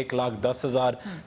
1,10,000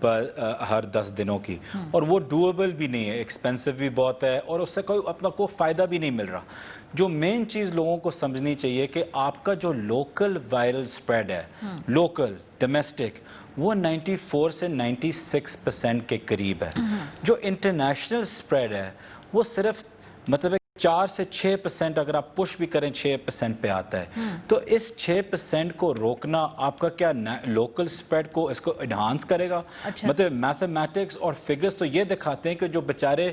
پر ہر 10 دنوں کی, اور وہ ڈویبل بھی نہیں ہے, ایکسپینسو بھی بہت ہے, اور اس سے کوئی فائدہ بھی نہیں مل رہا. جو مین چیز لوگوں کو سمجھنی چاہیے کہ آپ کا جو لوکل وائرل سپریڈ ہے, لوکل ڈومیسٹک, وہ 94 سے 96% کے قریب ہے. جو انٹرنیشنل سپریڈ ہے وہ صرف مطلب 4 سے 6%, اگر آپ پش بھی کریں 6% پہ آتا ہے. تو اس 6% کو روکنا آپ کا کیا لوکل سپریڈ کو اس کو انہانس کرے گا؟ مطلب میتھمیٹکس اور فگرز تو یہ دکھاتے ہیں کہ جو بچارے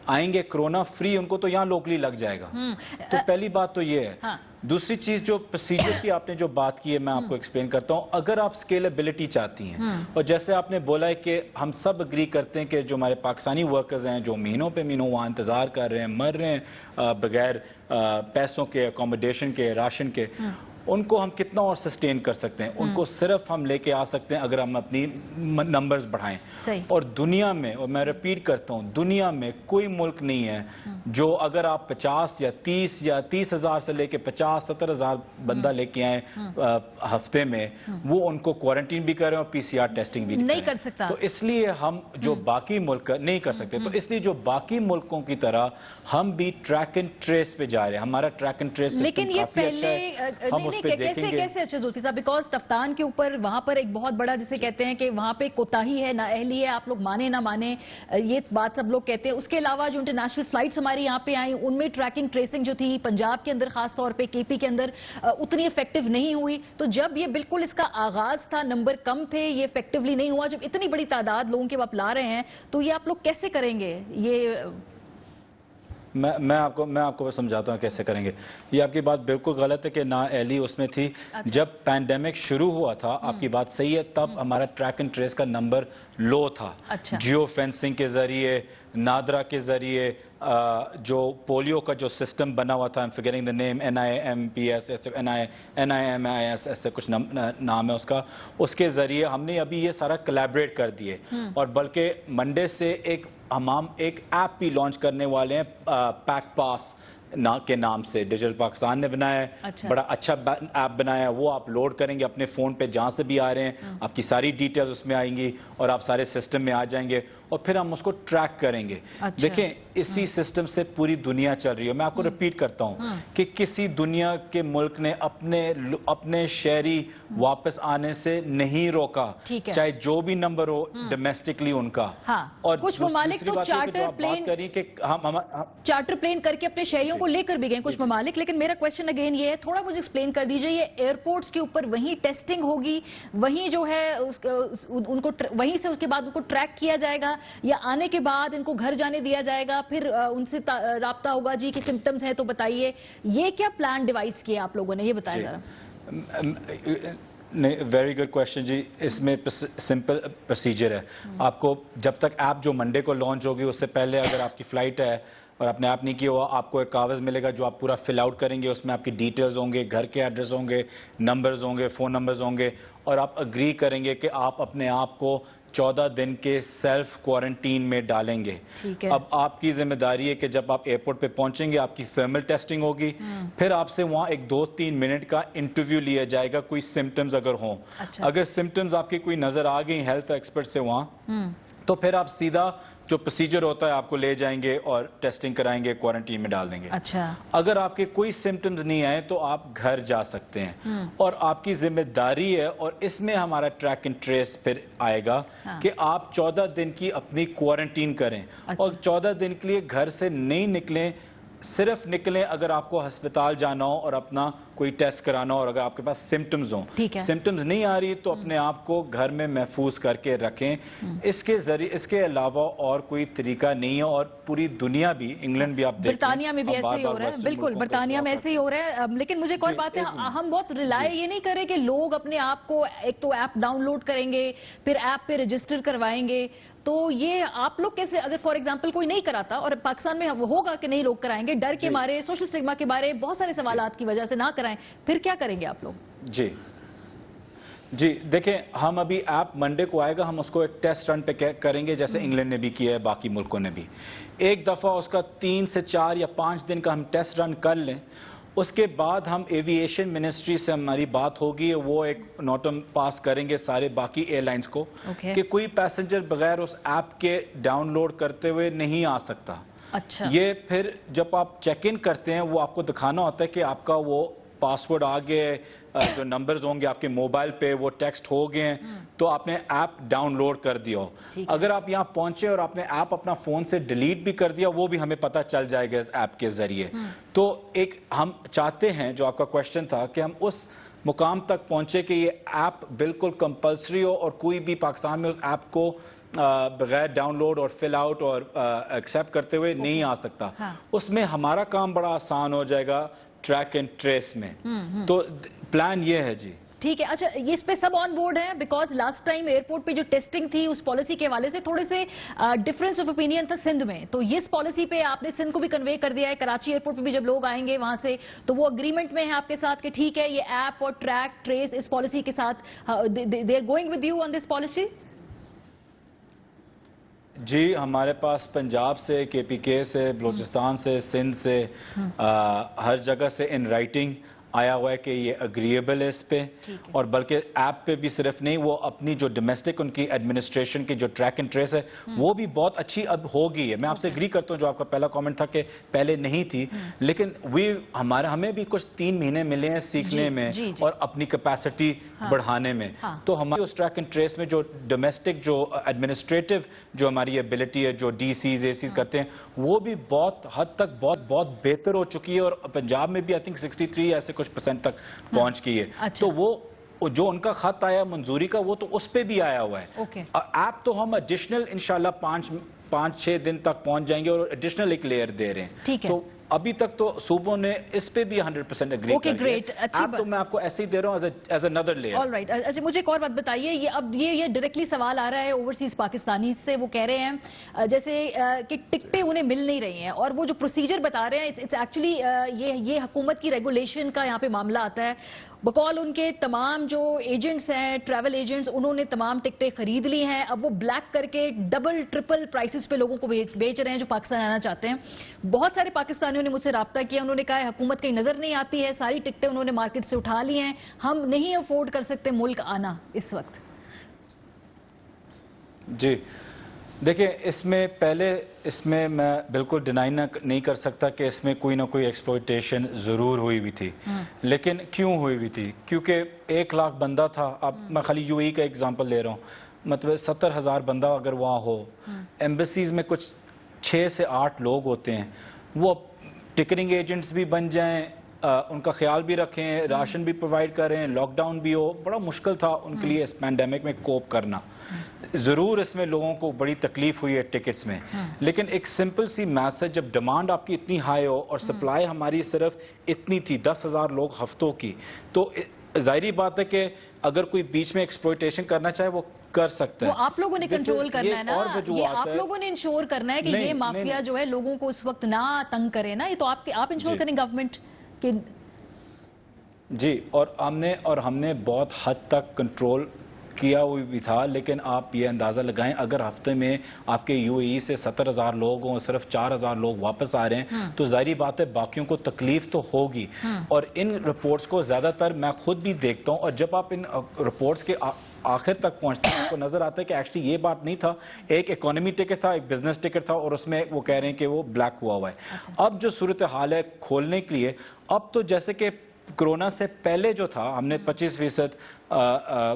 آئیں گے کرونا فری, ان کو تو یہاں لوکلی لگ جائے گا. تو پہلی بات تو یہ ہے. دوسری چیز جو پروسیجر کی آپ نے جو بات کی ہے, میں آپ کو ایکسپلین کرتا ہوں. اگر آپ اسکیلیبلٹی چاہتی ہیں, اور جیسے آپ نے بولا ہے کہ ہم سب اگری کرتے ہیں کہ جو ہمارے پاکستانی ورکرز ہیں جو مہینوں پہ مہینوں وہاں انتظار کر رہے ہیں, مر رہے ہیں بغیر پیسوں کے, اکوموڈیشن کے, راشن کے, ان کو ہم کتنا اور سسٹین کر سکتے ہیں؟ ان کو صرف ہم لے کے آ سکتے ہیں اگر ہم اپنی نمبرز بڑھائیں. اور دنیا میں, اور میں ریپیٹ کرتا ہوں, دنیا میں کوئی ملک نہیں ہے جو اگر آپ 50 یا 30 ہزار سے لے کے 50-70 ہزار بندہ لے کے آئیں ہفتے میں, وہ ان کو کوارنٹین بھی کریں اور PCR ٹیسٹنگ بھی نہیں کر سکتا. تو اس لیے ہم جو باقی ملک نہیں کر سکتے, تو اس لیے جو باقی ملکوں کی طرح ہم بھی ٹریک اینڈ ٹریس پہ جا رہے ہیں. ہمارا ٹریک اینڈ ٹریس سسٹم کافی اچھا ہے, ہم اس پہ دیکھیں گے. کیسے اچھے زلفی صاحب, بیکاز تفتان کے اوپر وہاں پر ایک بہت بڑا جسے کہتے ہیں کہ وہاں پہ کوتاہی ہے, نااہلی ہے, آپ لوگ مانے نہ مانے, یہ بات سب لوگ کہتے ہیں. اس کے علاوہ جو انٹرنیشنل فلائٹس ہماری یہاں پہ آئیں, ان میں ٹریکنگ ٹریسنگ جو تھی پنجاب کے اندر خاص طور پہ, KP کے اندر اتنی افیکٹو نہیں ہوئی. تو جب یہ بالکل اس کا آغاز تھا, نمبر کم تھے, یہ افیکٹولی نہیں ہوا, جب اتنی بڑی تعداد لوگوں کے آپ لا رہے ہیں, تو یہ آپ لوگ کیسے کریں گے؟ یہ میں آپ کو سمجھاتا ہوں کیسے کریں گے. یہ آپ کی بات بالکل غلط ہے کہ نااہلی اس میں تھی. جب پینڈیمک شروع ہوا تھا, آپ کی بات صحیح ہے, تب ہمارا ٹریک اینڈ ٹریس کا نمبر لو تھا. جیو فینسنگ کے ذریعے, نادرا کے ذریعے, جو پولیو کا جو سسٹم بنا ہوا تھا, I'm forgetting the name, NIMPS, NIMIS ایسے کچھ نام ہے اس کا, اس کے ذریعے ہم نے ابھی یہ سارا کولیبریٹ کر دیے. اور بلکہ منڈے سے ایک ایپ بھی لانچ کرنے والے ہیں, پیک پاس کے نام سے, ڈیجیٹل پاکستان نے بنایا ہے, بڑا اچھا ایپ بنایا ہے. وہ آپ لوڈ کریں گے اپنے فون پہ, جہاں سے بھی آ رہے ہیں, آپ کی ساری ڈیٹیلز اس میں آئیں گی اور آپ سارے سسٹم میں آ جائیں گے, اور پھر ہم اس کو ٹریک کریں گے. دیکھیں, اسی سسٹم سے پوری دنیا چل رہی ہے. میں آپ کو ریپیٹ کرتا ہوں کہ کسی دنیا کے ملک نے اپنے شہری واپس آنے سے نہیں روکا, چاہے جو بھی نمبر ہو ڈومیسٹکلی ان کا. اور کچھ ممالک تو چارٹر پلین کر کے اپنے شہریوں کو لے کر بھی گئے کچھ ممالک. لیکن میرا کویشچن اگین یہ ہے, تھوڑا مجھے ایکسپلین کر دیجئے, یہ ایئرپورٹس کے اوپر وہیں ٹیسٹنگ ہوگی, وہیں جو ہے ان کو وہیں سے اس کے بعد ان کو ٹریک کیا جائے گا, یا آنے کے بعد ان کو گھر جانے دیا جائے گا, پھر ان سے رابطہ ہوگا جی کہ سمپٹمز ہیں تو بتائیے؟ یہ کیا پلان ڈیوائس کیا آپ لوگوں نے, یہ بتائیں ذرا. ویری گڈ کویشچن جی. اس میں سمپل پروسیجر ہے. آپ کو جب تک ایپ جو منڈے کو لانچ ہوگی, اس سے پہلے اگر آپ کی فلائٹ ہے اور آپ نے ایپ نہیں کیا ہوا, آپ کو ایک کاغذ ملے گا جو آپ پورا فل آؤٹ کریں گے. اس میں آپ کی ڈیٹیلز ہوں گے, گھر کے ایڈریس ہوں گے, نمبرز ہوں گے, فون نمبرز ہوں گے, اور آپ اگری کریں گے کہ آپ اپنے آپ کو 14 دن کے سیلف کوارنٹین میں ڈالیں گے. اب آپ کی ذمہ داری ہے کہ جب آپ ایئرپورٹ پہ پہنچیں گے, آپ کی تھرمل ٹیسٹنگ ہوگی, پھر آپ سے وہاں ایک 2-3 منٹ کا انٹرویو لیا جائے گا, کوئی سمپٹمز اگر ہوں. اگر سمپٹمز آپ کی کوئی نظر آ گئی ہیلتھ ایکسپرٹ سے وہاں, تو پھر آپ سیدھا جو پروسیجر ہوتا ہے آپ کو لے جائیں گے اور ٹیسٹنگ کرائیں گے, کوارنٹین میں ڈال دیں گے. اگر آپ کے کوئی سمپٹمز نہیں آئے تو آپ گھر جا سکتے ہیں, اور آپ کی ذمہ داری ہے, اور اس میں ہمارا ٹریک اینڈ ٹریس پھر آئے گا کہ آپ 14 دن کی اپنی کوارنٹین کریں, اور 14 دن کے لیے گھر سے نہیں نکلیں. صرف نکلیں اگر آپ کو ہسپتال جانا ہو اور اپنا کوئی ٹیسٹ کرانا ہو, اور اگر آپ کے پاس سمپٹمز ہوں. سمپٹمز نہیں آ رہی تو اپنے آپ کو گھر میں محفوظ کر کے رکھیں. اس کے علاوہ اور کوئی طریقہ نہیں ہے. اور پوری دنیا بھی, انگلینڈ بھی آپ دیکھیں, برطانیہ میں بھی ایسے ہی ہو رہا ہے. بالکل, برطانیہ میں ایسے ہی ہو رہا ہے. لیکن مجھے ایک اور بات ہے, ہم بہت ریلائے یہ نہیں کریں کہ لوگ اپنے آپ کو ایک تو ایپ ڈاؤن لوڈ کریں گے, پھر ایپ پہ رجسٹر کروائیں گے. تو یہ آپ لوگ کیسے, اگر فار ایگزامپل کوئی نہیں کراتا, اور پاکستان میں ہوگا کہ نہیں لوگ کرائیں گے, ڈر کے مارے, سوشل سٹگما کے بارے, بہت سارے سوالات کی وجہ سے نہ کرائیں, پھر کیا کریں گے آپ لوگ؟ جی دیکھیں, ہم ابھی ایپ منڈے کو آئے گا, ہم اس کو ایک ٹیسٹ رن پہ کریں گے, جیسے انگلینڈ نے بھی کیا ہے, باقی ملکوں نے بھی. ایک دفعہ اس کا 3 سے 4 یا 5 دن کا ہم ٹیسٹ رن کر لیں, اس کے بعد ہم ایوییشن منسٹری سے ہماری بات ہوگی, وہ ایک نوٹم پاس کریں گے سارے باقی ایئر لائنز کو کہ کوئی پیسنجر بغیر اس ایپ کے ڈاؤن لوڈ کرتے ہوئے نہیں آ سکتا. اچھا, یہ پھر جب آپ چیک ان کرتے ہیں وہ آپ کو دکھانا ہوتا ہے کہ آپ کا وہ پاسورڈ آ گئے, جو نمبرز ہوں گے آپ کے موبائل پہ وہ ٹیکسٹ ہو گئے ہیں, تو آپ نے ایپ ڈاؤن لوڈ کر دیا ہو. اگر آپ یہاں پہنچے اور آپ نے ایپ اپنا فون سے ڈیلیٹ بھی کر دیا, وہ بھی ہمیں پتہ چل جائے گا اس ایپ کے ذریعے. تو ایک ہم چاہتے ہیں, جو آپ کا کویشچن تھا, کہ ہم اس مقام تک پہنچے کہ یہ ایپ بالکل کمپلسری ہو اور کوئی بھی پاکستان میں اس ایپ کو بغیر ڈاؤن لوڈ اور فل آؤٹ اور ایکسیپٹ کرتے ہوئے نہیں آ سکتا. اس میں ہمارا کام بڑا آسان ہو جائے گا ٹریک اینڈ ٹریس میں. تو پلان یہ ہے جی. ٹھیک ہے. اچھا, یہ اس پہ سب آن بورڈ ہیں؟ بیکاز لاسٹ ٹائم ایئرپورٹ پہ جو ٹیسٹنگ تھی اس پالیسی کے حوالے سے تھوڑے سے ڈفرنس آف اوپینین تھا سندھ میں, تو اس پالیسی پہ آپ نے سندھ کو بھی کنوے کر دیا ہے. کراچی ایئرپورٹ پہ بھی جب لوگ آئیں گے وہاں سے تو وہ اگریمنٹ میں ہے آپ کے ساتھ کہ ٹھیک ہے یہ ایپ اور ٹریک ٹریس اس پالیسی کے ساتھ they are going with you on this policy? جی, ہمارے پاس پنجاب سے, کے پی کے سے, بلوچستان سے, سندھ سے, ہر جگہ سے ان رائٹنگ آیا ہوا ہے کہ یہ اگریبل ہے اس پہ. اور بلکہ ایپ پہ بھی صرف نہیں, وہ اپنی جو ڈومیسٹک ان کی ایڈمنسٹریشن کی جو ٹریک اینڈ ٹریس ہے وہ بھی بہت اچھی اب ہو گئی ہے. میں آپ سے اگری کرتا ہوں جو آپ کا پہلا کامنٹ تھا کہ پہلے نہیں تھی, لیکن ہمیں بھی کچھ 3 مہینے ملے ہیں سیکھنے میں اور اپنی کیپیسٹی بڑھانے میں. تو ہماری اس ٹریک اینڈ ٹریس میں جو ڈومیسٹک جو ایڈمنسٹریٹو جو ہماری ایبلٹی ہے, جو ڈی سیز اے سیز کرتے ہیں, وہ بھی بہت حد تک بہت بہتر ہو چکی ہے. اور پنجاب میں بھی آئی تھنک 63 ایسے کچھ % تک پہنچ گئی ہے. تو وہ جو ان کا خط آیا منظوری کا, وہ تو اس پہ بھی آیا ہوا ہے. ایپ تو ہم ایڈیشنل انشاءاللہ 5-6 دن تک پہنچ جائیں گے اور ایڈیشنل ایک لیئر دے رہے ہیں. تو ابھی تک تو صوبوں نے اس پہ بھی 100% اگری کر لیا. ایپ تو میں آپ کو ایسے ہی دے رہا ہوں as another layer. All right. اچھا, مجھے ایک اور بات بتائیے, یہ ڈائریکٹلی سوال آ رہا ہے اوورسیز پاکستانی سے. وہ کہہ رہے ہیں جیسے کہ ٹکٹیں انہیں مل نہیں رہی ہیں, اور وہ جو پروسیجر بتا رہے ہیں اٹس ایکچولی یہ حکومت کی ریگولیشن کا یہاں پہ معاملہ آتا ہے. بقول ان کے تمام جو ایجنٹس ہیں, ٹریول ایجنٹس, انہوں نے تمام ٹکٹیں خرید لی ہیں. اب وہ بلیک کر کے ڈبل ٹرپل پرائسز پہ لوگوں کو بیچ رہے ہیں جو پاکستان آنا چاہتے ہیں. بہت سارے پاکستانیوں نے مجھ سے رابطہ کیا, انہوں نے کہا ہے حکومت کہیں نظر نہیں آتی ہے, ساری ٹکٹیں انہوں نے مارکیٹ سے اٹھا لی ہیں, ہم نہیں افورڈ کر سکتے ملک آنا اس وقت. جی دیکھیں, اس میں میں بالکل ڈینائی نہیں کر سکتا کہ اس میں کوئی نہ کوئی ایکسپلوئٹیشن ضرور ہوئی ہوئی تھی. لیکن کیوں ہوئی ہوئی تھی؟ کیونکہ 1 لاکھ بندہ تھا. اب میں خالی یو اے کا ایگزامپل لے رہا ہوں, مطلب 70,000 بندہ اگر وہاں ہو, ایمبیسیز میں کچھ 6 سے 8 لوگ ہوتے ہیں, وہ ٹکٹنگ ایجنٹس بھی بن جائیں, ان کا خیال بھی رکھیں, راشن بھی پرووائڈ کریں, لاک ڈاؤن بھی ہو, بڑا مشکل تھا ان کے لیے اس پینڈیمک میں کوپ کرنا. ضرور اس میں لوگوں کو بڑی تکلیف ہوئی ہے ٹکٹس میں, لیکن ایک سمپل سی میتھ ہے, جب ڈیمانڈ آپ کی اتنی ہائی ہو اور سپلائی ہماری صرف اتنی تھی 10,000 لوگ ہفتوں کی, تو ظاہری بات ہے کہ اگر کوئی بیچ میں ایکسپلوئٹیشن کرنا چاہے وہ کر سکتا ہے. وہ آپ لوگوں نے کنٹرول کرنا ہے نا, یہ آپ لوگوں نے انشور کرنا ہے کہ یہ مافیا جو ہے لوگوں کو اس وقت نہ تنگ کرے نا. یہ تو آپ انشور کریں گورنمنٹ کے. جی, اور ہم نے بہت حد تک کنٹرول کیا ہوئی بھی تھا. لیکن آپ یہ اندازہ لگائیں, اگر ہفتے میں آپ کے یو اے ای سے 70,000 لوگ ہوں, صرف 4,000 لوگ واپس آ رہے ہیں, تو ظاہری بات ہے باقیوں کو تکلیف تو ہوگی. اور ان رپورٹس کو زیادہ تر میں خود بھی دیکھتا ہوں, اور جب آپ ان رپورٹس کے آخر تک پہنچتے ہیں تو نظر آتا ہے کہ ایکچولی یہ بات نہیں تھا. ایک اکانومی ٹکٹ تھا, ایک بزنس ٹکٹ تھا, اور اس میں وہ کہہ رہے ہیں کہ وہ بلیک ہوا ہے. اب جو صورتحال ہے کھولنے کے لیے, اب تو جیسے کہ کرونا سے پہلے جو تھا ہم نے 25%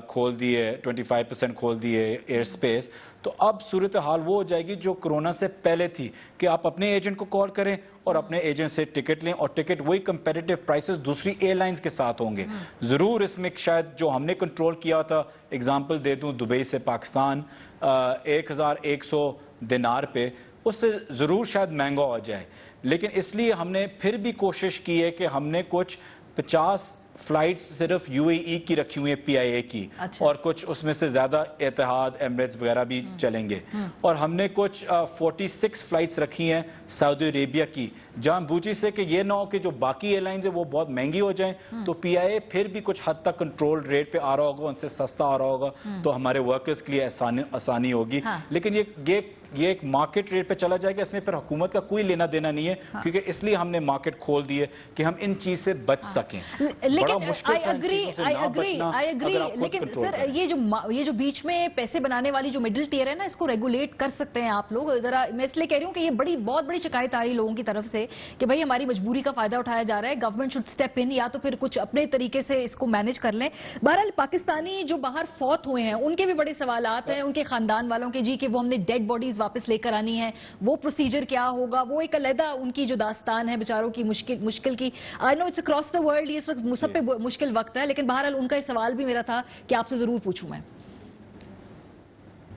کھول دیے, 25% کھول دیے ایئر سپیس, تو اب صورتحال وہ ہو جائے گی جو کرونا سے پہلے تھی کہ آپ اپنے ایجنٹ کو کال کریں اور اپنے ایجنٹ سے ٹکٹ لیں, اور ٹکٹ وہی کمپیٹیٹیو پرائسز دوسری ایئر لائنز کے ساتھ ہوں گے. ضرور اس میں شاید جو ہم نے کنٹرول کیا تھا, اگزامپل دے دوں دبئی سے پاکستان 1,100 دینار پہ, اس سے ضرور شاید مہنگا ہو جائے. لیکن اس لیے ہم نے پھر بھی کوشش کی ہے کہ ہم نے کچھ 50 فلائٹس صرف یو اے ای کی رکھی ہوئی ہیں, پی آئی اے کی, اور کچھ اس میں سے زیادہ اتحاد, ایمریٹس وغیرہ بھی چلیں گے. اور ہم نے کچھ 46 فلائٹس رکھی ہیں سعودی عربیہ کی, جہاں بوجھی سے کہ یہ نہ ہو کہ جو باقی ایئر لائنز ہیں وہ بہت مہنگی ہو جائیں, تو پی آئی اے پھر بھی کچھ حد تک کنٹرول ریٹ پہ آ رہا ہوگا, ان سے سستا آ رہا ہوگا, تو ہمارے ورکرز کے لیے آسانی ہوگی. لیکن یہ یہ ایک مارکیٹ ریٹ پہ چلا جائے گا, اس میں پھر حکومت کا کوئی لینا دینا نہیں ہے, کیونکہ اس لیے ہم نے مارکیٹ کھول دی ہے کہ ہم ان چیز سے بچ سکیں. بڑا مشکل تھا ان چیزوں سے نہ بچنا اگر آپ خود لیکن کنٹرول سر کریں. یہ جو بیچ میں پیسے بنانے والی جو مڈل ٹیئر ہے نا, اس کو ریگولیٹ کر سکتے ہیں آپ لوگ ذرا. میں اس لیے کہہ رہی ہوں کہ یہ بہت بڑی شکایت آ رہی لوگوں کی طرف سے کہ بھائی ہماری مجبوری کا فائدہ اٹھایا جا رہا ہے, گورنمنٹ شوڈ اسٹیپ ان, یا تو پھر کچھ اپنے طریقے سے اس کو مینج کر لیں. بہرحال پاکستانی جو باہر فوت ہوئے ہیں ان کے بھی بڑے سوالات ہیں, ان کے خاندان والوں کے, جی کہ وہ ہم نے ڈیڈ باڈیز واپس لے کر آنی ہے, وہ پروسیجر کیا ہوگا, وہ ایک علیحدہ ان کی جو داستان ہے بیچاروں کی مشکل کی. آئی نو اٹس اکراس دا ورلڈ, یہ اس وقت سب پہ مشکل وقت ہے, لیکن بہرحال ان کا یہ سوال بھی میرا تھا کہ آپ سے ضرور پوچھوں میں.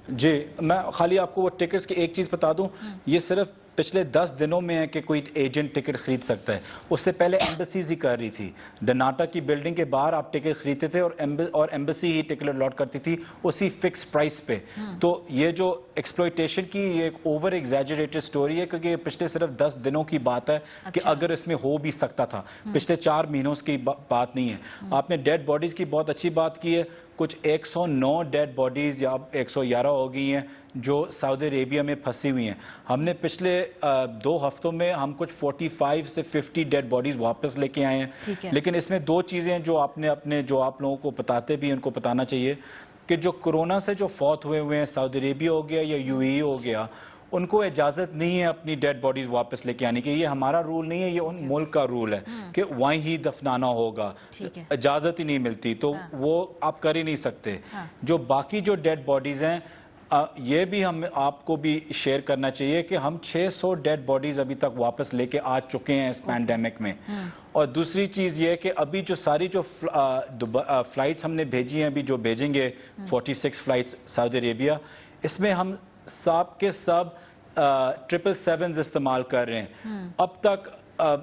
جی, میں خالی آپ کو وہ ٹکٹس کی ایک چیز بتا دوں, یہ صرف پچھلے 10 دنوں میں ہے کہ کوئی ایجنٹ ٹکٹ خرید سکتا ہے. اس سے پہلے ایمبیسیز ہی کر رہی تھی. ڈناٹا کی بلڈنگ کے باہر آپ ٹکٹ خریدتے تھے اور ایمبیسی ہی ٹکٹ الاٹ کرتی تھی اسی فکس پرائس پہ. تو یہ جو ایکسپلوئٹیشن کی یہ ایک اوور ایگزیجریٹڈ سٹوری ہے, کیونکہ یہ پچھلے صرف 10 دنوں کی بات ہے کہ اگر اس میں ہو بھی سکتا تھا, پچھلے 4 مہینوں کی بات نہیں ہے. آپ نے ڈیڈ باڈیز کی بہت اچھی بات کی ہے. کچھ 109 ڈیڈ باڈیز یا 111 ہو گئی ہیں جو سعودی عربیہ میں پھنسی ہوئی ہیں. ہم نے پچھلے 2 ہفتوں میں ہم کچھ 45 سے 50 ڈیڈ باڈیز واپس لے کے آئے ہیں. لیکن اس میں 2 چیزیں جو آپ لوگوں کو بتاتے بھی ان کو بتانا چاہیے کہ جو کرونا سے جو فوت ہوئے ہیں, سعودی عربیہ ہو گیا یا یو اے ای ہو گیا, ان کو اجازت نہیں ہے اپنی ڈیڈ باڈیز واپس لے کے آنے کی. یہ ہمارا رول نہیں ہے, یہ ان ملک کا رول ہے کہ وہیں ہی دفنانا ہوگا. اجازت ہی نہیں ملتی, تو وہ آپ کر ہی نہیں سکتے. جو باقی جو ڈیڈ باڈیز ہیں, یہ بھی ہم آپ کو بھی شیئر کرنا چاہیے کہ ہم 600 ڈیڈ باڈیز ابھی تک واپس لے کے آ چکے ہیں اس پینڈیمک میں. اور دوسری چیز یہ کہ ابھی جو ساری جو فلائٹس ہم نے بھیجی ہیں, ابھی جو بھیجیں گے 46 فلائٹس سعودی عربیہ, اس میں ہم سب کے سب 777 استعمال کر رہے ہیں. اب تک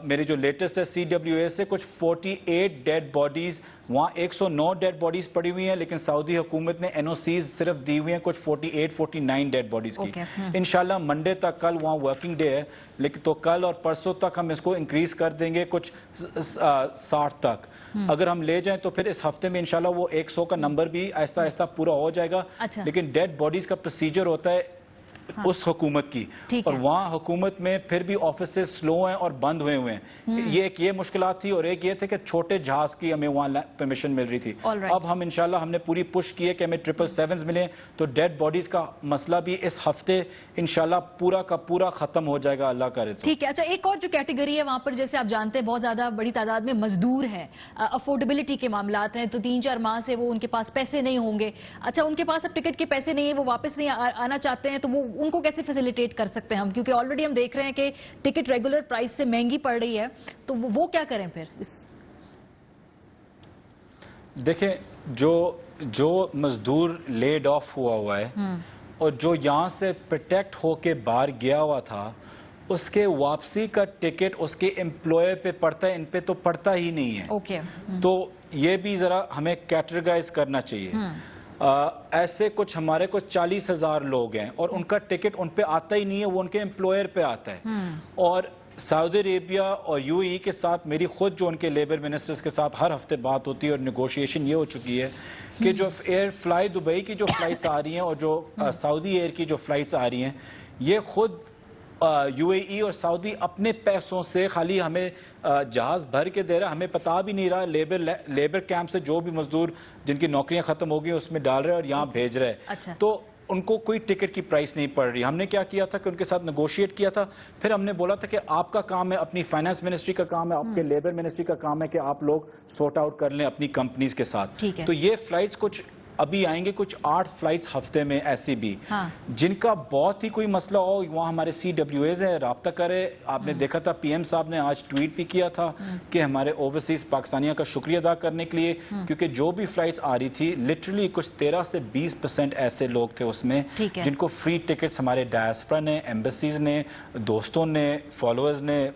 میری جو لیٹسٹ ہے CWA سے کچھ 48 ڈیڈ باڈیز, وہاں 109 ڈیڈ باڈیز پڑی ہوئی ہیں, لیکن سعودی حکومت نے NOCs صرف دی ہوئی ہیں کچھ 49 ڈیڈ باڈیز کی. انشاءاللہ منڈے تک, کل وہاں ورکنگ ڈے ہے, لیکن تو کل اور پرسوں تک ہم اس کو انکریز کر دیں گے کچھ 60 تک. اگر ہم لے جائیں تو پھر اس ہفتے میں انشاءاللہ وہ 100 کا نمبر بھی آہستہ آہستہ پورا ہو جائے گا. لیکن ڈیڈ باڈیز کا پروسیجر ہوتا ہے اس حکومت کی, اور وہاں حکومت میں پھر بھی آفیسز سلو ہیں اور بند ہوئے ہیں. یہ مشکلات تھی, اور ایک یہ تھے کہ چھوٹے جہاز کی ہمیں وہاں پرمیشن مل رہی تھی. اب ہم انشاءاللہ ہم نے پوری پش کی ہے کہ ہمیں 777 ملیں, تو ڈیڈ باڈیز کا مسئلہ بھی اس ہفتے انشاءاللہ پورا کا پورا ختم ہو جائے گا, اللہ کرے تو. ٹھیک ہے. اچھا, ایک اور جو کیٹیگری ہے وہاں پر, جیسے آپ جانتے ہیں بہت زیادہ بڑی تعداد میں مزدور ہیں, افورڈیبلٹی کے معاملات ہیں, تو 3-4 ماہ سے وہ ان کے پاس پیسے نہیں ہوں گے. اچھا, ان کے پاس اب ٹکٹ کے پیسے نہیں ہیں, وہ واپس نہیں آنا چاہتے ہیں, تو وہ ان کو کیسے فیسیلیٹیٹ کر سکتے ہیں ہم, کیونکہ آلریڈی ہم دیکھ رہے ہیں کہ ٹکٹ ریگولر پرائس سے مہنگی پڑ رہی ہے, تو وہ کیا کریں پھر؟ دیکھیں, جو مزدور لیڈ آف ہوا ہے اور جو یہاں سے پروٹیکٹ ہو کے باہر گیا ہوا تھا, اس کے واپسی کا ٹکٹ اس کے امپلوئر پہ پڑتا ہے, ان پہ تو پڑتا ہی نہیں ہے. تو یہ بھی ذرا ہمیں کیٹیگرائز کرنا چاہیے. ایسے کچھ ہمارے کچھ 40,000 لوگ ہیں اور ان کا ٹکٹ ان پہ آتا ہی نہیں ہے, وہ ان کے امپلوئر پہ آتا ہے. اور سعودی عربیہ اور یو اے ای کے ساتھ میری خود جو ان کے لیبر منسٹرز کے ساتھ ہر ہفتے بات ہوتی ہے, اور نیگوشیشن یہ ہو چکی ہے کہ جو ایئر فلائی دبئی کی جو فلائٹس آ رہی ہیں اور جو سعودی ایئر کی جو فلائٹس آ رہی ہیں, یہ خود یو اے ای اور سعودی اپنے پیسوں سے خالی ہمیں جہاز بھر کے دے رہا, ہمیں پتا بھی نہیں رہا. لیبر کیمپ سے جو بھی مزدور جن کی نوکریاں ختم ہو گئی اس میں ڈال رہے اور یہاں بھیج رہے. تو ان کو کوئی ٹکٹ کی پرائس نہیں پڑ رہی. ہم نے کیا کیا تھا کہ ان کے ساتھ نیگوشیٹ کیا تھا, پھر ہم نے بولا تھا کہ آپ کا کام ہے, اپنی فائنانس منسٹری کا کام ہے, آپ کے لیبر منسٹری کا کام ہے کہ آپ لوگ سورٹ آؤٹ کر لیں اپنی کمپنیز کے ساتھ. تو یہ فلائٹس کچھ ابھی آئیں گے, کچھ 8 فلائٹس ہفتے میں ایسی بھی, جن کا بہت ہی کوئی مسئلہ ہو, وہاں ہمارے CWAs ہیں, رابطہ کرے. آپ نے دیکھا تھا PM صاحب نے آج ٹویٹ بھی کیا تھا کہ ہمارے اوورسیز پاکستانیوں کا شکریہ ادا کرنے کے لیے, کیونکہ جو بھی فلائٹس آ رہی تھی لٹرلی کچھ 13 سے 20% ایسے لوگ تھے اس میں جن کو فری ٹکٹس ہمارے ڈائسپرا نے, ایمبیسیز نے, دوستوں نے, فالوورز نے,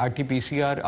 RT-PCR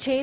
6,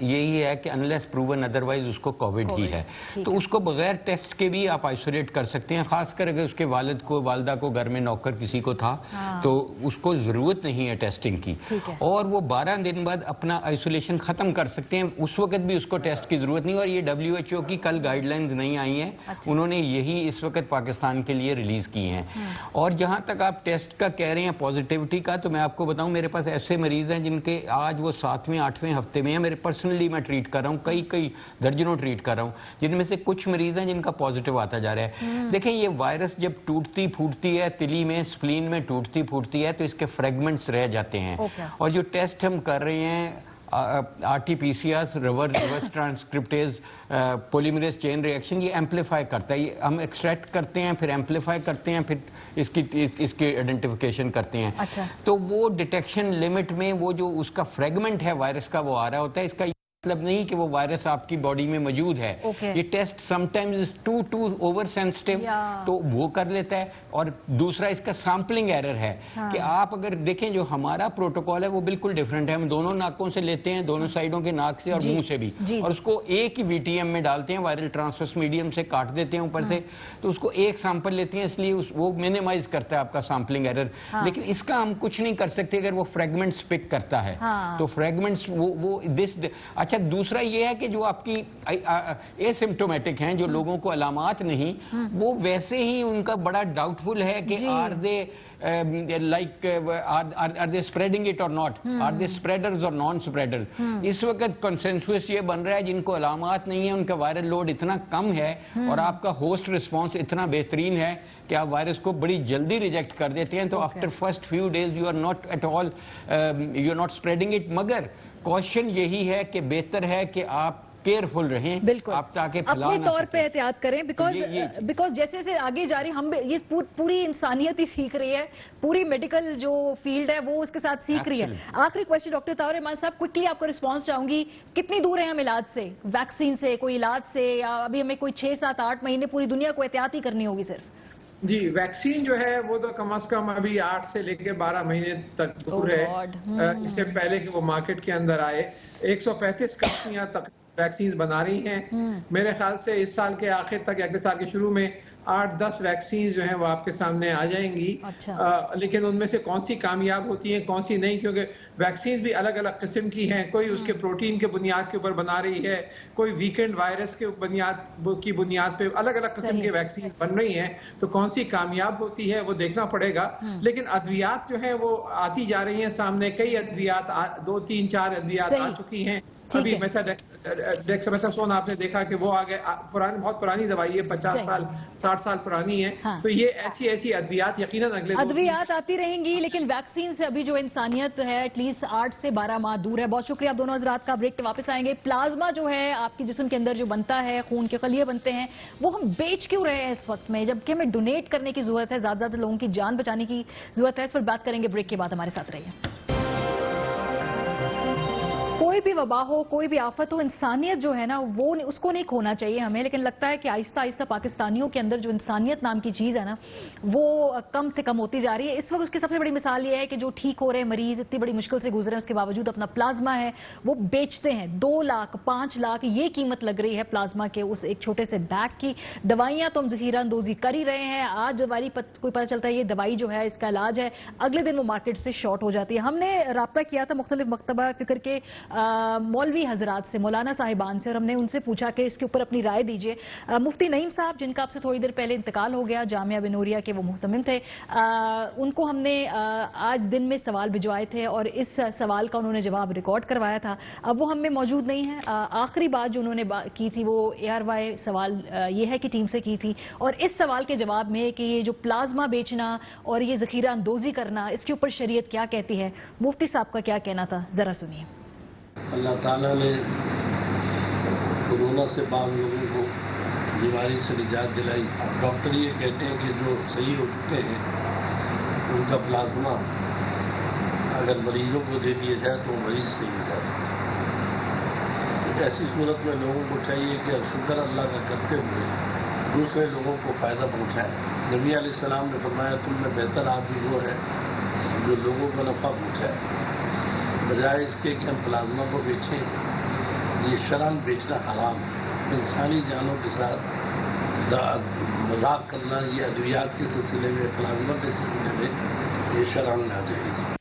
یہی ہے کہ انلیس پروون ادروائز اس کو کووڈ ہی ہے، تو اس کو بغیر ٹیسٹ کے بھی آپ آئسولیٹ کر سکتے ہیں، خاص کر اگر اس کے والد کو والدہ کو گھر میں نوکر کسی کو تھا تو اس کو ضرورت نہیں ہے ٹیسٹنگ کی، اور وہ 12 دن بعد اپنا آئسولیشن ختم کر سکتے ہیں، اس وقت بھی اس کو ٹیسٹ کی ضرورت نہیں، اور یہ WHO کی کل گائیڈ لائنز نہیں آئی ہیں، انہوں نے یہی اس وقت پاکستان کے لیے ریلیز کی ہیں۔ اور جہاں تک آپ ٹیسٹ کا کہہ رہے ہیں پازیٹیوٹی کا، تو میں آپ کو بتاؤں میرے پاس ایسے مریض ہیں جن کے آج وہ 7ویں 8ویں ہفتے میں ہیں، میرے پرسنلی میں ٹریٹ کر رہا ہوں، کئی درجنوں ٹریٹ کر رہا ہوں، جن میں سے کچھ مریض ہیں جن کا پازیٹیو آتا جا رہا ہے۔ دیکھیں یہ وائرس جب ٹوٹتی پھوٹتی ہے تلی میں سپلین میں ٹوٹتی پھوٹتی ہے تو اس کے فریگمنٹس رہ جاتے ہیں، اور جو ٹیسٹ ہم کر رہے ہیں RT-PCR reverse transcriptase polymerase chain reaction, یہ ایمپلیفائی کرتا ہے، یہ ہم ایکسٹریکٹ کرتے ہیں پھر ایمپلیفائی کرتے ہیں پھر اس کی آئیڈینٹیفیکیشن کرتے ہیں، تو وہ ڈیٹیکشن لمٹ میں وہ جو اس کا فریگمنٹ ہے وائرس کا وہ آ رہا ہوتا ہے، اس کا مطلب نہیں کہ وہ وائرس آپ کی باڈی میں موجود ہے، یہ test sometimes is too oversensitive تو وہ کر لیتا ہے، اور دوسرا اس کا سیمپلنگ ایرر ہے کہ آپ اگر دیکھیں جو ہمارا پروٹوکول ہے وہ بالکل ڈیفرنٹ ہے، ہم دونوں ناکوں سے لیتے ہیں، دونوں سائڈوں کے ناک سے اور منہ سے بھی، اور اس کو ایک ہی VTM میں ڈالتے ہیں، وائرل ٹرانسفرس میڈیم سے کاٹ دیتے ہیں اوپر سے، تو اس کو ایک سیمپل لیتے ہیں، اس لیے وہ مینیمائز کرتا ہے آپ کا سیمپلنگ ایرر، لیکن اس کا ہم کچھ نہیں کر سکتے اگر وہ فریگمنٹس پک کرتا ہے تو فریگمنٹس وہ اچھا دوسرا یہ ہے کہ جو آپ کی اسمپٹومیٹک ہیں، جو لوگوں کو علامات نہیں، وہ ویسے ہی ان کا بڑا ڈاؤٹ فل ہے کہ آر دے اسپریڈنگ اٹ اور ناٹ، آر دے اسپریڈرز اور نان اسپریڈرز۔ اس وقت کنسنسوس یہ بن رہا ہے جن کو علامات نہیں ہیں ان کا وائرل لوڈ اتنا کم ہے اور آپ کا ہوسٹ رسپانس اتنا بہترین ہے کہ آپ وائرس کو بڑی جلدی ریجیکٹ کر دیتے ہیں، تو after first few days you are not at all you are not spreading it, مگر کوشچن یہی ہے کہ بہتر ہے کہ آپ کیئرفل رہیں، آپ تاکہ پھیلا نہ اپنے طور پہ احتیاط کریں، بیکاز جیسے جیسے آگے جا رہی ہم یہ پوری انسانیت ہی سیکھ رہی ہے، پوری میڈیکل جو فیلڈ ہے وہ اس کے ساتھ سیکھ رہی ہے۔ آخری کوشچن ڈاکٹر طاہر رحمان صاحب، کوئکلی آپ کو رسپانس چاہوں گی، کتنی دور ہیں ہم علاج سے، ویکسین سے، کوئی علاج سے، یا ابھی ہمیں کوئی 6 7 8 مہینے پوری دنیا کو احتیاط ہی کرنی ہوگی صرف؟ جی ویکسین جو ہے وہ تو کم از کم ابھی 8 سے لے کے 12 مہینے تک دور ہے، اس سے پہلے کہ وہ مارکیٹ کے اندر آئے۔ 135 کمپنیاں تک ویکسینز بنا رہی ہیں، میرے خیال سے اس سال کے آخر تک یا اگلے سال کے شروع میں 8-10 ویکسینز جو ہیں وہ آپ کے سامنے آ جائیں گی، لیکن ان میں سے کون سی کامیاب ہوتی ہیں کون سی نہیں، کیونکہ ویکسینز بھی الگ الگ قسم کی ہیں، کوئی اس کے پروٹین کے بنیاد کے اوپر بنا رہی ہے، کوئی ویکنڈ وائرس کے بنیاد پہ الگ الگ قسم کے ویکسینز بن رہی ہیں، تو کون سی کامیاب ہوتی ہے وہ دیکھنا پڑے گا۔ لیکن ادویات جو ہیں وہ آتی جا رہی ہیں سامنے، کئی ادویات 2 3 4 ادویات آ چکی ہیں، ابھی ڈیکسامیتھاسون آپ نے دیکھا کہ وہ آگے بہت پرانی دوائی ہے، 50 سال 60 سال پرانی ہے، تو یہ ایسی ادویات یقیناً اگلے ادویات آتی رہیں گی، لیکن ویکسین سے ابھی جو انسانیت ہے ایٹ لیسٹ 8 سے 12 ماہ دور ہے۔ بہت شکریہ آپ دونوں حضرات کا، بریک پہ واپس آئیں گے۔ پلازما جو ہے آپ کے جسم کے اندر جو بنتا ہے، خون کے خلیے بنتے ہیں، وہ ہم بیچ کیوں رہے ہیں اس وقت میں، جبکہ ہمیں ڈونیٹ کرنے کی ضرورت ہے، زیادہ لوگوں کی جان بچانے کی ضرورت ہے۔ اس پر بات کریں گے بریک کے بعد، ہمارے ساتھ رہیے۔ کوئی بھی وبا ہو، کوئی بھی آفت ہو، انسانیت جو ہے نا وہ اس کو نہیں کھونا چاہیے ہمیں، لیکن لگتا ہے کہ آہستہ آہستہ پاکستانیوں کے اندر جو انسانیت نام کی چیز ہے نا وہ کم سے کم ہوتی جا رہی ہے۔ اس وقت اس کی سب سے بڑی مثال یہ ہے کہ جو ٹھیک ہو رہے مریض اتنی بڑی مشکل سے گزرے ہیں، اس کے باوجود اپنا پلازما ہے وہ بیچتے ہیں، 2 لاکھ 5 لاکھ یہ قیمت لگ رہی ہے پلازما کے اس ایک چھوٹے سے بیگ کی۔ دوائیاں تو ہم ذخیرہ اندوزی کر ہی رہے ہیں، آج دوائی کوئی پتہ چلتا ہے یہ دوائی جو ہے اس کا علاج ہے، اگلے دن وہ مارکیٹ سے شارٹ ہو جاتی ہے۔ ہم نے رابطہ کیا تھا مختلف مکتبہ فکر کے مولوی حضرات سے، مولانا صاحبان سے، اور ہم نے ان سے پوچھا کہ اس کے اوپر اپنی رائے دیجئے۔ مفتی نعیم صاحب جن کا آپ سے تھوڑی دیر پہلے انتقال ہو گیا، جامعہ بنوریہ کے وہ محتمم تھے، ان کو ہم نے آج دن میں سوال بھجوائے تھے اور اس سوال کا انہوں نے جواب ریکارڈ کروایا تھا، اب وہ ہم میں موجود نہیں ہے۔ آخری بات جو انہوں نے کی تھی وہ ARY سوال یہ ہے کہ ٹیم سے کی تھی، اور اس سوال کے جواب میں کہ یہ جو پلازما بیچنا اور یہ ذخیرہ اندوزی کرنا اس کے اوپر شریعت کیا کہتی ہے، مفتی صاحب کا کیا کہنا تھا، ذرا سنیے۔ اللہ تعالیٰ نے کورونا سے بعض لوگوں کو بیماری سے نجات دلائی۔ ڈاکٹر یہ کہتے ہیں کہ جو صحیح ہو چکے ہیں ان کا پلازما اگر مریضوں کو دے دیا جائے تو مریض صحیح ہو جائے۔ ایسی صورت میں لوگوں کو چاہیے کہ شکر اللہ کا کرتے ہوئے دوسرے لوگوں کو فائدہ پہنچائے۔ نبی علیہ السلام نے فرمایا تم میں بہتر آدمی وہ ہے جو لوگوں کو نفع پہنچائے، بجائے اس کے کہ ہم پلازما کو بیچیں یہ شرعاً بیچنا حرام ہے. انسانی جانوں کے ساتھ مذاق کرنا یہ ادویات کے سلسلے میں پلازما کے سلسلے میں یہ شرعاً ناجائز ہے.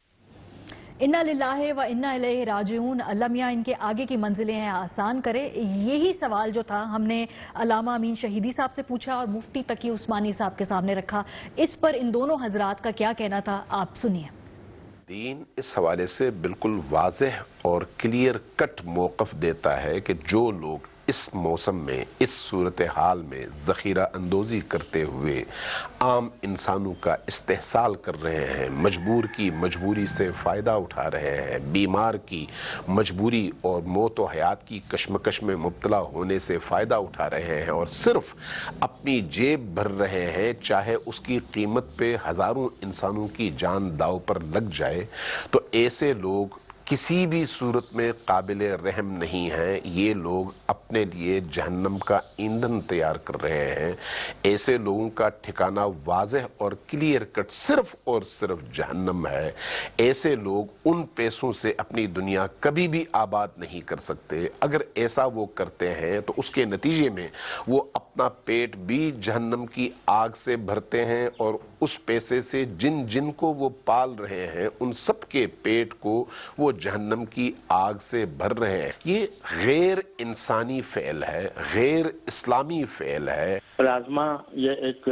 انا للہ و انا الیہ راجعون. اللہ میاں ان کے آگے کی منزلیں ہیں آسان کرے. یہی سوال جو تھا ہم نے علامہ امین شہیدی صاحب سے پوچھا اور مفتی تقی عثمانی صاحب کے سامنے رکھا. اس پر ان دونوں حضرات کا کیا کہنا تھا آپ سنیے. دین اس حوالے سے بالکل واضح اور کلیئر کٹ موقف دیتا ہے کہ جو لوگ اس موسم میں اس صورتحال میں ذخیرہ اندوزی کرتے ہوئے عام انسانوں کا استحصال کر رہے ہیں، مجبور کی مجبوری سے فائدہ اٹھا رہے ہیں، بیمار کی مجبوری اور موت و حیات کی کشمکش میں مبتلا ہونے سے فائدہ اٹھا رہے ہیں اور صرف اپنی جیب بھر رہے ہیں، چاہے اس کی قیمت پہ ہزاروں انسانوں کی جان داؤ پر لگ جائے، تو ایسے لوگ کسی بھی صورت میں قابل رحم نہیں ہیں. یہ لوگ اپنے لیے جہنم کا ایندھن تیار کر رہے ہیں. ایسے لوگوں کا ٹھکانہ واضح اور کلیئر کٹ صرف اور صرف جہنم ہے. ایسے لوگ ان پیسوں سے اپنی دنیا کبھی بھی آباد نہیں کر سکتے. اگر ایسا وہ کرتے ہیں تو اس کے نتیجے میں وہ اپنا پیٹ بھی جہنم کی آگ سے بھرتے ہیں اور اس پیسے سے جن کو وہ پال رہے ہیں ان سب کے پیٹ کو وہ جہنم کی آگ سے بھر رہے ہیں. یہ غیر انسانی فعل ہے، غیر اسلامی فعل ہے. پلازما یہ ایک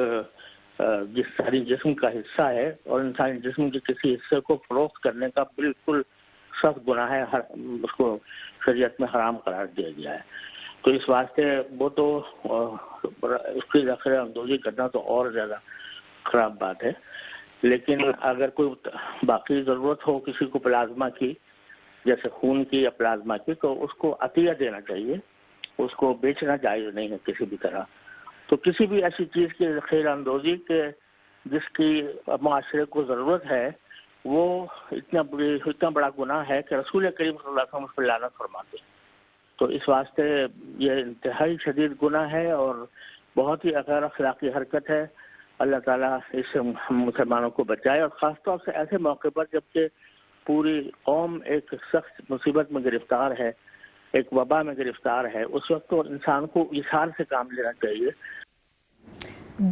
انسانی جسم کا حصہ ہے اور انسانی جسم کے کسی حصے کو فروخت کرنے کا بالکل سخت گناہ ہے. اس کو شریعت میں حرام قرار دیا گیا ہے. تو اس واسطے وہ تو اس کی ذخیرہ اندوزی کرنا تو اور زیادہ خراب بات ہے. لیکن اگر کوئی باقی ضرورت ہو کسی کو پلازما کی، جیسے خون کی یا پلازما کی، تو اس کو عطیہ دینا چاہیے. اس کو بیچنا جائز نہیں ہے کسی بھی طرح. تو کسی بھی ایسی چیز کی ذخیرہ اندوزی کے جس کی معاشرے کو ضرورت ہے وہ اتنا بڑا گناہ ہے کہ رسول کریم صلی اللہ علیہ وسلم اس پر لعنت فرماتے ہیں. تو اس واسطے یہ انتہائی شدید گناہ ہے اور بہت ہی غیر اخلاقی حرکت ہے. اللہ تعالیٰ اس سے مسلمانوں کو بچائے، اور خاص طور سے ایسے موقع پر جبکہ پوری قوم ایک سخت مصیبت میں گرفتار ہے، ایک وبا میں گرفتار ہے. اس وقت تو انسان کو اظہار سے کام لینا چاہیے.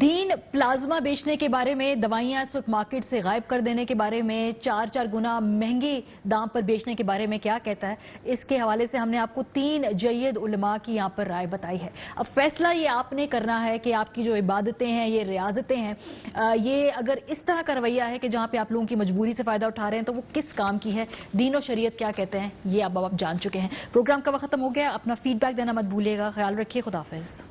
دین پلازما بیچنے کے بارے میں، دوائیاں اس وقت مارکیٹ سے غائب کر دینے کے بارے میں، 4 گنا مہنگی دام پر بیچنے کے بارے میں کیا کہتا ہے؟ اس کے حوالے سے ہم نے آپ کو 3 جید علماء کی یہاں پر رائے بتائی ہے. اب فیصلہ یہ آپ نے کرنا ہے کہ آپ کی جو عبادتیں ہیں، یہ ریاضتیں ہیں، یہ اگر اس طرح کا رویہ ہے کہ جہاں پہ آپ لوگوں کی مجبوری سے فائدہ اٹھا رہے ہیں تو وہ کس کام کی ہے؟ دین و شریعت کیا کہتے ہیں یہ اب آپ جان چکے ہیں. پروگرام کا وقت ختم ہو گیا. اپنا فیڈ بیک دینا مت بھولیے گا. خیال رکھیے. خدا حافظ.